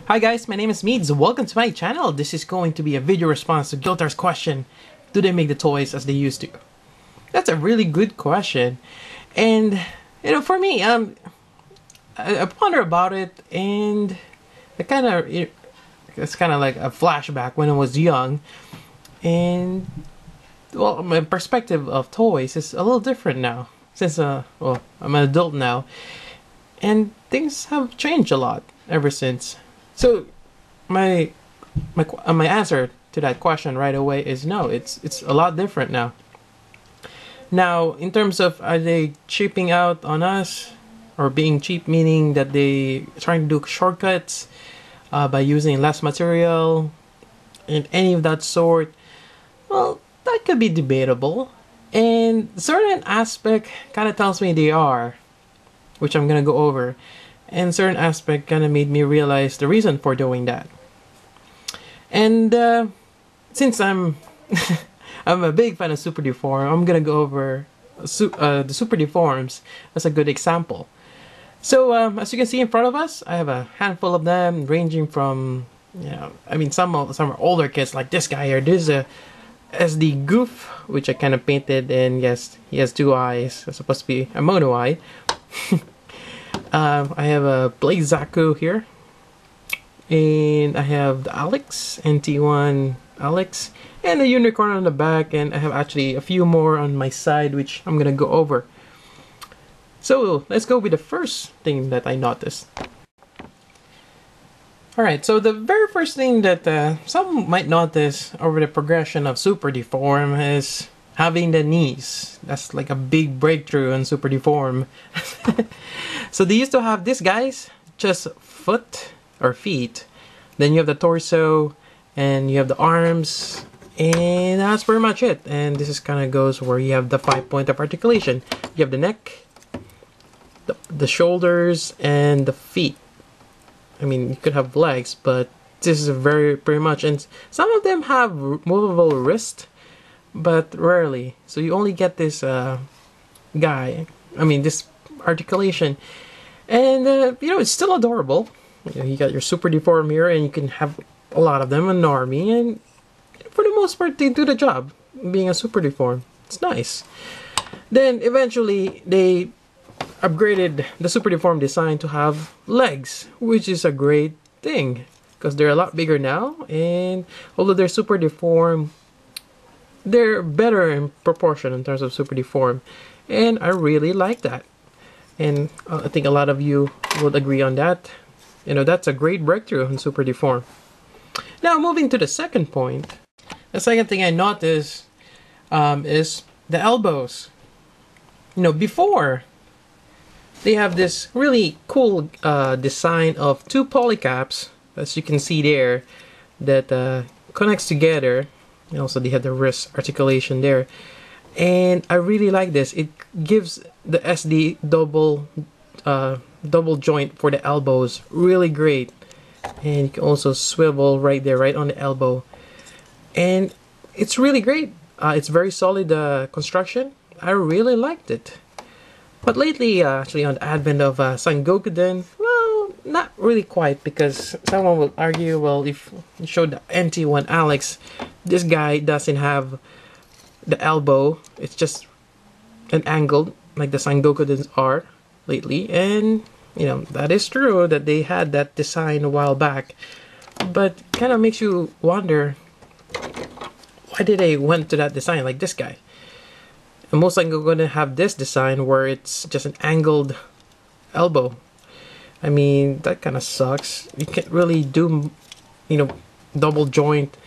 Hi guys, my name is Meads. Welcome to my channel. This is going to be a video response to Giltar's question, do they make the toys as they used to? That's a really good question. And, for me, I ponder about it, and it's kind of like a flashback when I was young. And, well, my perspective of toys is a little different now. Since, I'm an adult now. And things have changed a lot ever since. So, my answer to that question right away is no. It's a lot different now. Now, in terms of are they cheaping out on us, or being cheap, meaning that they trying to do shortcuts by using less material and any of that sort? Well, that could be debatable, and certain aspect kind of tells me they are, which I'm gonna go over. And certain aspect kind of made me realize the reason for doing that. And since I'm I'm a big fan of Super Deform, I'm gonna go over the Super Deforms as a good example. So as you can see in front of us, I have a handful of them, ranging from some are older kits like this guy here. This is a SD Goof, which I kind of painted, and yes, he has two eyes. It's supposed to be a mono eye. I have a Blade Zaku here, and I have the Alex, NT1 Alex, and a unicorn on the back, and I have actually a few more on my side which I'm gonna go over. So let's go with the first thing that I noticed. Alright, so the very first thing that some might notice over the progression of Super Deform is having the knees. That's like a big breakthrough in Super Deform. So they used to have this, guys, just foot or feet. Then you have the torso, and you have the arms, and that's pretty much it. And this is kind of goes where you have the 5-point of articulation. You have the neck, the shoulders, and the feet. I mean, you could have legs, but this is pretty much. And some of them have movable wrist, but rarely. So you only get this this articulation. And it's still adorable. You got your Super Deform here, and you can have a lot of them in an army, and for the most part they do the job being a Super Deform. It's nice. Then eventually they upgraded the Super Deform design to have legs, which is a great thing because they're a lot bigger now, and although they're Super Deform, they're better in proportion in terms of Super Deform, and I really like that. And I think a lot of you would agree on that. That's a great breakthrough in Super Deform. Now, moving to the second point. The second thing I noticed is the elbows. Before, they have this really cool design of two polycaps, as you can see there, that connects together. And also they have the wrist articulation there. And I really like this. It gives the SD double joint for the elbows really great, and you can also swivel right there, right on the elbow, and it's really great. It's very solid construction. I really liked it. But lately, actually on the advent of Sangoku, well, not really quite, because someone will argue, well, if you showed the NT1 Alex, this guy doesn't have the elbow, it's just an angled like the Sangoku are lately, and that is true that they had that design a while back, but kind of makes you wonder why did they went to that design like this guy. And most likely going to have this design where it's just an angled elbow. I mean, that kind of sucks. You can't really do double joint.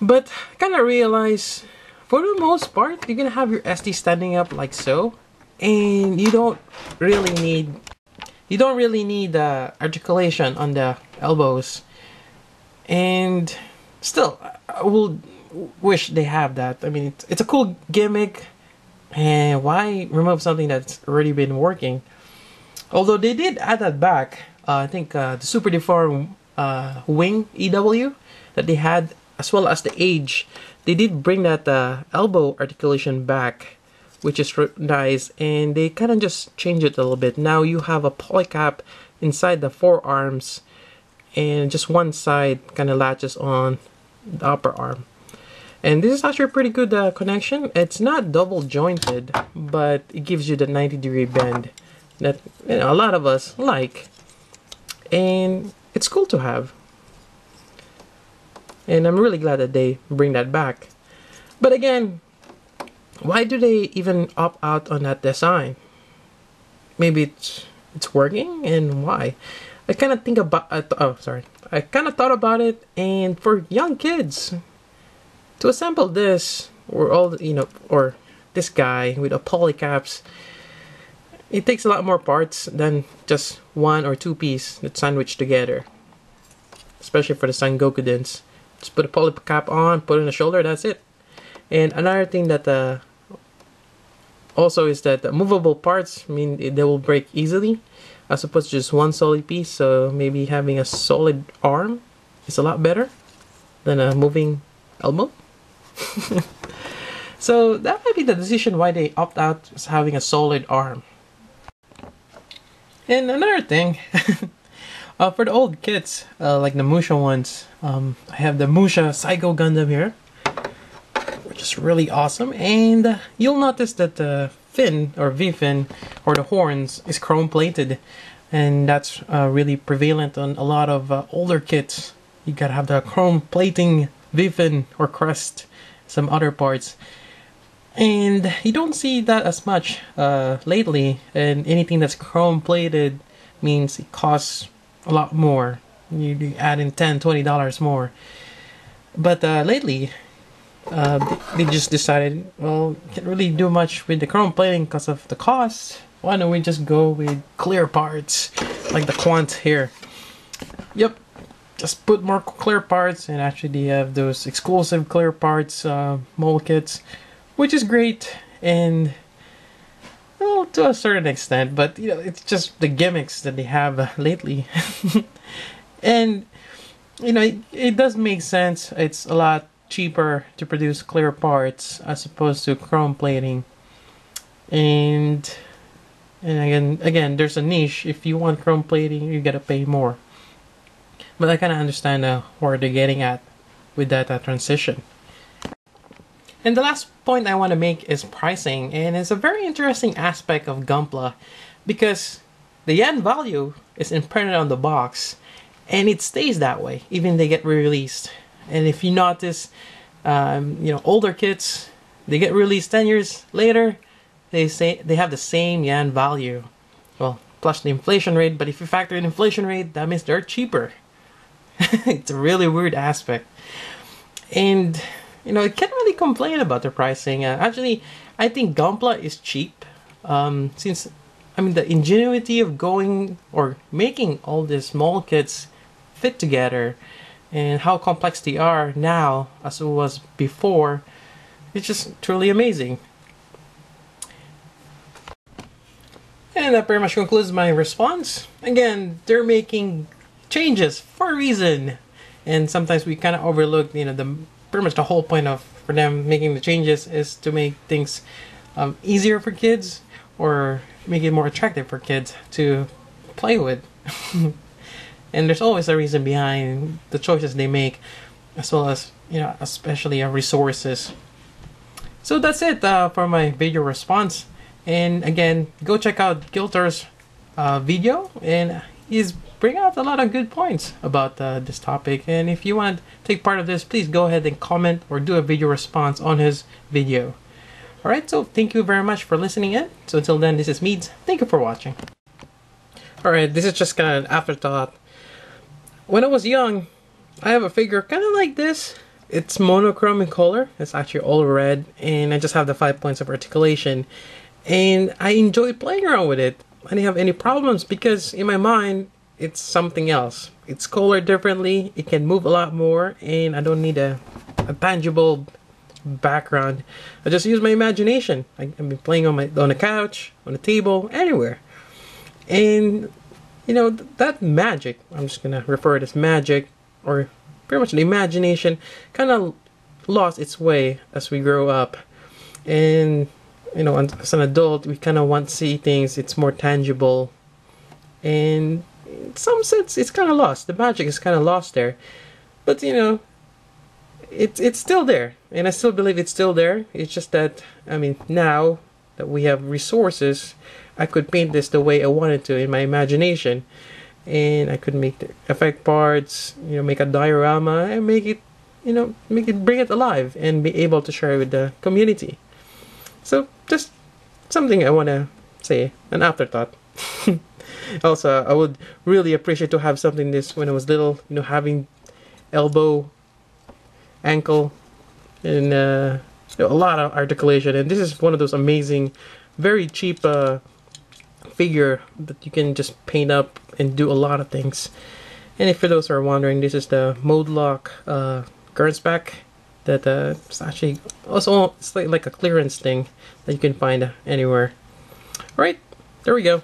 But kind of realize, for the most part, you're gonna have your SD standing up like so, and you don't really need articulation on the elbows. And still, I will wish they have that. I mean, it's a cool gimmick, and why remove something that's already been working? Although they did add that back. I think the Super Deform wing EW that they had, as well as the Age, they did bring that elbow articulation back, which is nice, and they kind of just changed it a little bit. Now you have a polycap inside the forearms, and just one side kind of latches on the upper arm. And this is actually a pretty good connection. It's not double jointed, but it gives you the 90-degree bend that a lot of us like, and it's cool to have. And I'm really glad that they bring that back. But again, why do they even opt out on that design? Maybe it's working, and why? I kind of think about I kind of thought about it, and for young kids to assemble this, or all or this guy with a polycaps, it takes a lot more parts than just one or two piece that's sandwiched together. Especially for the Sangokudins, just put a polycap on, put it in the shoulder, that's it. And another thing that also is that the movable parts mean they will break easily, as opposed to just one solid piece. So maybe having a solid arm is a lot better than a moving elbow. So that might be the decision why they opt out as having a solid arm. And another thing, for the old kits, like the Musha ones, I have the Musha Psycho Gundam here, which is really awesome. And you'll notice that the fin, or V-fin, or the horns, is chrome plated. And that's really prevalent on a lot of older kits. You gotta have the chrome plating V-fin or crest, some other parts. And you don't see that as much lately, and anything that's chrome plated means it costs a lot more. You add in $10-$20 more. But lately, they just decided, well, can't really do much with the chrome plating because of the cost. Why don't we just go with clear parts, like the Quant here? Yep, just put more clear parts, and actually they have those exclusive clear parts mold kits, which is great, and well, to a certain extent, but it's just the gimmicks that they have lately. And it does make sense. It's a lot cheaper to produce clear parts as opposed to chrome plating, and again there's a niche. If you want chrome plating, you gotta pay more. But I kind of understand where they're getting at with that transition. And the last point I want to make is pricing, and it's a very interesting aspect of Gunpla, because the yen value is imprinted on the box, and it stays that way even they get re-released. And if you notice, older kits, they get released 10 years later, they say they have the same yen value, well, plus the inflation rate. But if you factor in inflation rate, that means they're cheaper. It's a really weird aspect, and you can't really complain about the pricing. Actually, I think Gunpla is cheap, since the ingenuity of going or making all these small kits fit together, and how complex they are now as it was before, it's just truly amazing. And that pretty much concludes my response. Again, they're making changes for a reason, and sometimes we kind of overlook pretty much the whole point for them making the changes is to make things easier for kids, or make it more attractive for kids to play with. And there's always a reason behind the choices they make, as well as especially resources. So that's it for my video response. And again, go check out Gilter's video, and he's bring out a lot of good points about this topic. And if you want to take part of this, please go ahead and comment or do a video response on his video. Alright, so thank you very much for listening in. So until then, this is Meads. Thank you for watching. Alright, this is just kind of an afterthought. When I was young, I have a figure kind of like this. It's monochrome in color. It's actually all red, and I just have the 5 points of articulation. And I enjoy playing around with it. I didn't have any problems because in my mind, it's something else. It's colored differently, it can move a lot more, and I don't need a tangible background. I just use my imagination. I've been playing on the couch, on the table, anywhere. And that magic, I'm just gonna refer to it as magic, or pretty much the imagination, kind of lost its way as we grow up. And as an adult, we kind of want to see things, it's more tangible. And in some sense, it's kind of lost. The magic is kind of lost there. But, you know, it's still there. And I still believe it's still there. It's just that, I mean, now that we have resources, I could paint this the way I wanted to in my imagination. And I could make the effect parts, you know, make a diorama and make it, you know, bring it alive and be able to share with the community. So just something I want to say, an afterthought. Also, I would really appreciate to have something this when I was little, you know, having elbow, ankle, and you know, a lot of articulation. And this is one of those amazing, very cheap figure that you can just paint up and do a lot of things. And if for those who are wondering, this is the mode lock Gurns pack that it's actually also, it's like a clearance thing that you can find anywhere. Alright, there we go.